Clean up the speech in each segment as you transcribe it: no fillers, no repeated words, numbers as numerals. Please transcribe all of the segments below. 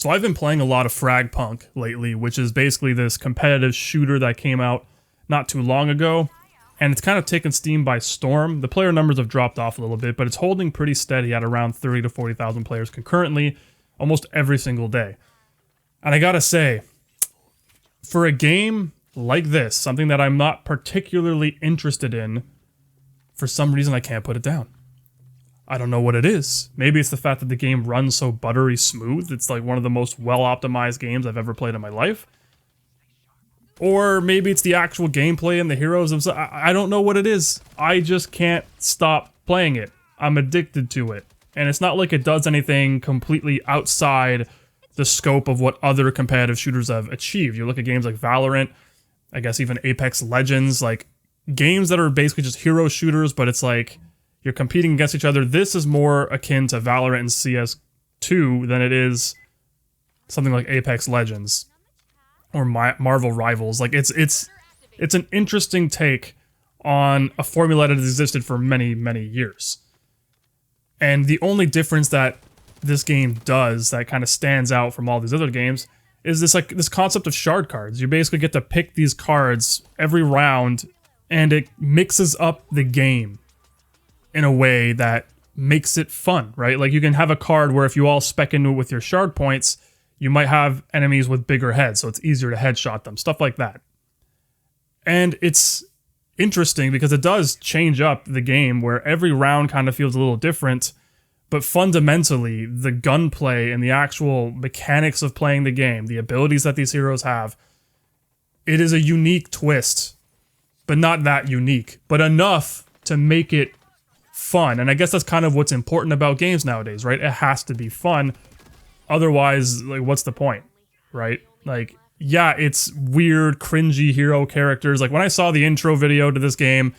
So I've been playing a lot of FragPunk lately, which is basically this competitive shooter that came out not too long ago, and it's kind of taken Steam by storm. The player numbers have dropped off a little bit, but it's holding pretty steady at around 30 to 40,000 players concurrently, almost every single day. And I gotta say, for a game like this, something that I'm not particularly interested in, for some reason I can't put it down. I don't know what it is. Maybe it's the fact that the game runs so buttery smooth. It's like one of the most well-optimized games I've ever played in my life. Or maybe it's the actual gameplay and the heroes themselves. I don't know what it is. I just can't stop playing it. I'm addicted to it. And it's not like it does anything completely outside the scope of what other competitive shooters have achieved. You look at games like Valorant, I guess even Apex Legends, like games that are basically just hero shooters, but it's like you're competing against each other. This is more akin to Valorant and CS2 than it is something like Apex Legends or Marvel Rivals. Like it's an interesting take on a formula that has existed for many, many years. And the only difference that this game does that kind of stands out from all these other games is this concept of shard cards. You basically get to pick these cards every round, and it mixes up the game in a way that makes it fun, right? Like you can have a card where if you all spec into it with your shard points, you might have enemies with bigger heads, so it's easier to headshot them, stuff like that. And it's interesting because it does change up the game where every round kind of feels a little different, but fundamentally, the gunplay and the actual mechanics of playing the game, the abilities that these heroes have, it is a unique twist, but not that unique, but enough to make it fun. And I guess that's kind of what's important about games nowadays, right? It has to be fun. Otherwise, like, what's the point, right? Like, yeah, it's weird, cringy hero characters. Like, when I saw the intro video to this game,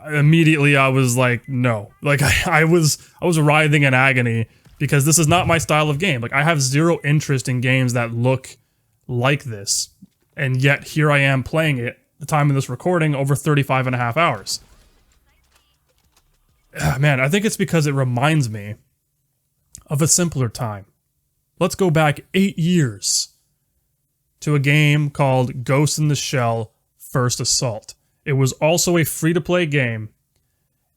immediately I was like, no. Like, I was writhing in agony because this is not my style of game. Like, I have zero interest in games that look like this. And yet, here I am playing it, the time of this recording, over 35 and a half hours. Man, I think it's because it reminds me of a simpler time. Let's go back 8 years to a game called Ghost in the Shell First Assault. It was also a free-to-play game.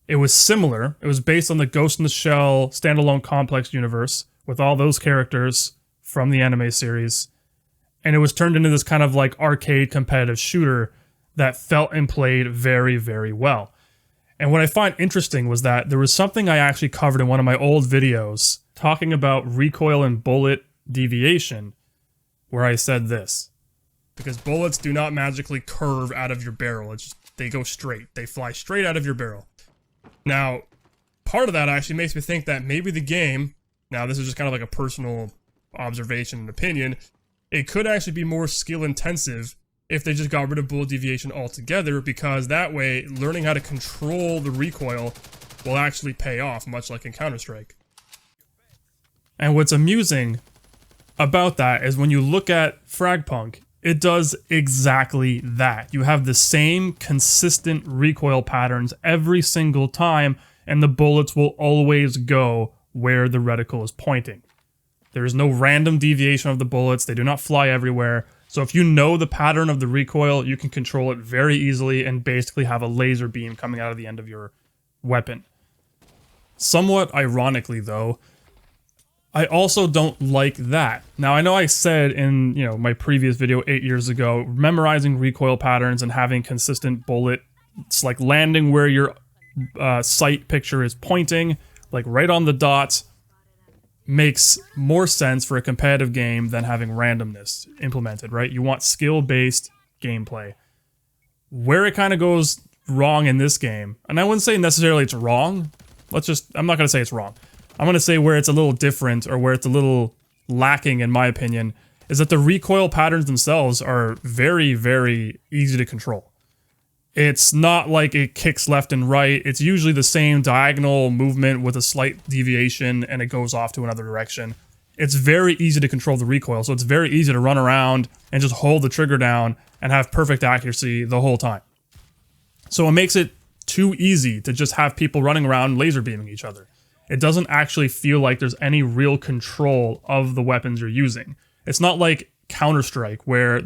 It was similar. It was based on the Ghost in the Shell standalone complex universe with all those characters from the anime series. And it was turned into this kind of like arcade competitive shooter that felt and played very, very well. And what I find interesting was that there was something I actually covered in one of my old videos talking about recoil and bullet deviation, where I said this. Because bullets do not magically curve out of your barrel. It's just, they go straight. They fly straight out of your barrel. Now, part of that actually makes me think that maybe the game, now this is just kind of like a personal observation and opinion, it could actually be more skill intensive if they just got rid of bullet deviation altogether, because that way, learning how to control the recoil will actually pay off, much like in Counter-Strike. And what's amusing about that is when you look at FragPunk, it does exactly that. You have the same consistent recoil patterns every single time, and the bullets will always go where the reticle is pointing. There is no random deviation of the bullets. They do not fly everywhere. So if you know the pattern of the recoil, you can control it very easily and basically have a laser beam coming out of the end of your weapon. Somewhat ironically, though, I also don't like that. Now, I know I said in, my previous video 8 years ago, memorizing recoil patterns and having consistent bullets, like landing where your sight picture is pointing, like right on the dot, makes more sense for a competitive game than having randomness implemented, right? You want skill-based gameplay. Where it kind of goes wrong in this game, and I wouldn't say necessarily it's wrong, I'm not going to say it's wrong. I'm going to say where it's a little different, or where it's a little lacking in my opinion, is that the recoil patterns themselves are very, very easy to control. It's not like it kicks left and right. It's usually the same diagonal movement with a slight deviation and it goes off to another direction. It's very easy to control the recoil, so it's very easy to run around and just hold the trigger down and have perfect accuracy the whole time. So it makes it too easy to just have people running around laser beaming each other. It doesn't actually feel like there's any real control of the weapons you're using. It's not like Counter-Strike where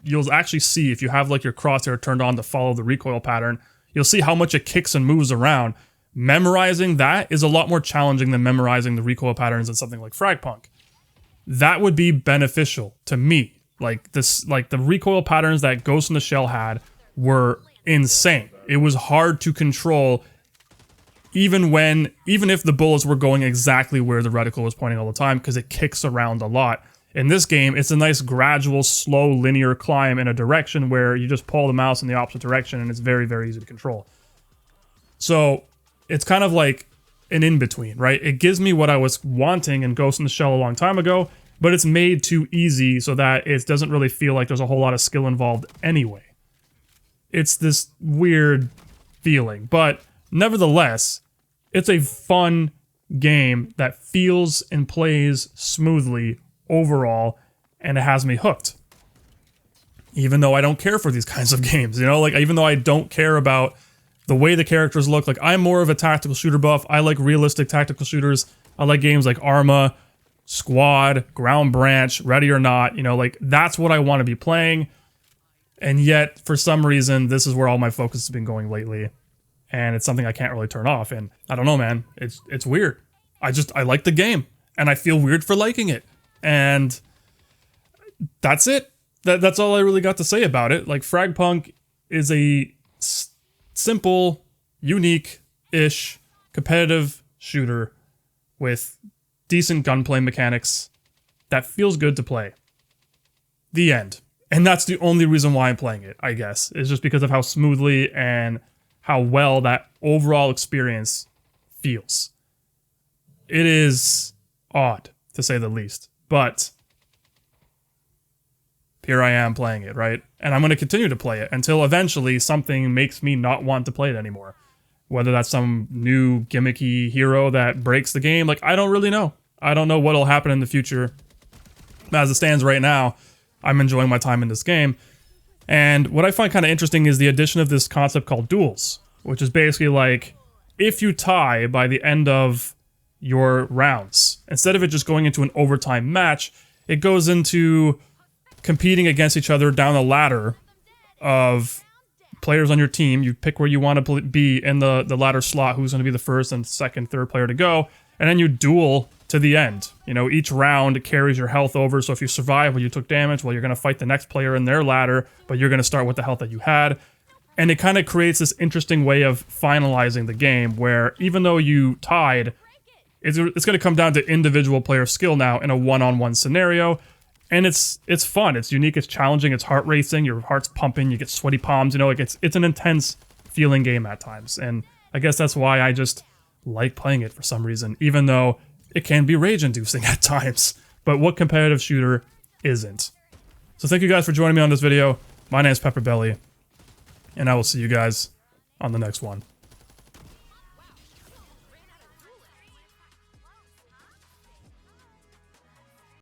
you'll actually see if you have like your crosshair turned on to follow the recoil pattern, you'll see how much it kicks and moves around. Memorizing that is a lot more challenging than memorizing the recoil patterns in something like FragPunk. That would be beneficial to me. Like the recoil patterns that Ghost in the Shell had were insane. It was hard to control even if the bullets were going exactly where the reticle was pointing all the time, because it kicks around a lot. In this game, it's a nice gradual, slow, linear climb in a direction where you just pull the mouse in the opposite direction and it's very, very easy to control. So it's kind of like an in-between, right? It gives me what I was wanting in Ghost in the Shell a long time ago, but it's made too easy so that it doesn't really feel like there's a whole lot of skill involved anyway. It's this weird feeling, but nevertheless, it's a fun game that feels and plays smoothly overall, and it has me hooked. Even though I don't care for these kinds of games, you know, like even though I don't care about the way the characters look, like I'm more of a tactical shooter buff. I like realistic tactical shooters. I like games like Arma, Squad, Ground Branch, Ready or Not, you know, like that's what I want to be playing. And yet, for some reason, this is where all my focus has been going lately. And it's something I can't really turn off. And I don't know, man. It's weird. I like the game. And I feel weird for liking it. And that's it. That's all I really got to say about it. Like, FragPunk is a simple, unique-ish, competitive shooter with decent gunplay mechanics that feels good to play. The end. And that's the only reason why I'm playing it, I guess. Is just because of how smoothly and how well that overall experience feels. It is odd, to say the least. But here I am playing it, right? And I'm going to continue to play it until eventually something makes me not want to play it anymore. Whether that's some new gimmicky hero that breaks the game, like, I don't really know. I don't know what'll happen in the future. As it stands right now, I'm enjoying my time in this game. And what I find kind of interesting is the addition of this concept called duels, which is basically like, if you tie by the end of your rounds, instead of it just going into an overtime match, it goes into competing against each other down the ladder of players on your team. You pick where you want to be in the ladder slot, who's going to be the first and second, third player to go, and then you duel to the end. You know, each round carries your health over, so if you survive when you took damage, well, you're going to fight the next player in their ladder, but you're going to start with the health that you had. And it kind of creates this interesting way of finalizing the game, where even though you tied, it's going to come down to individual player skill now in a one-on-one scenario. And it's fun, it's unique, it's challenging, it's heart racing, your heart's pumping, you get sweaty palms, you know, like it's an intense feeling game at times. And I guess that's why I just like playing it for some reason, even though it can be rage-inducing at times. But what competitive shooter isn't? So thank you guys for joining me on this video. My name is PepperBelly, and I will see you guys on the next one.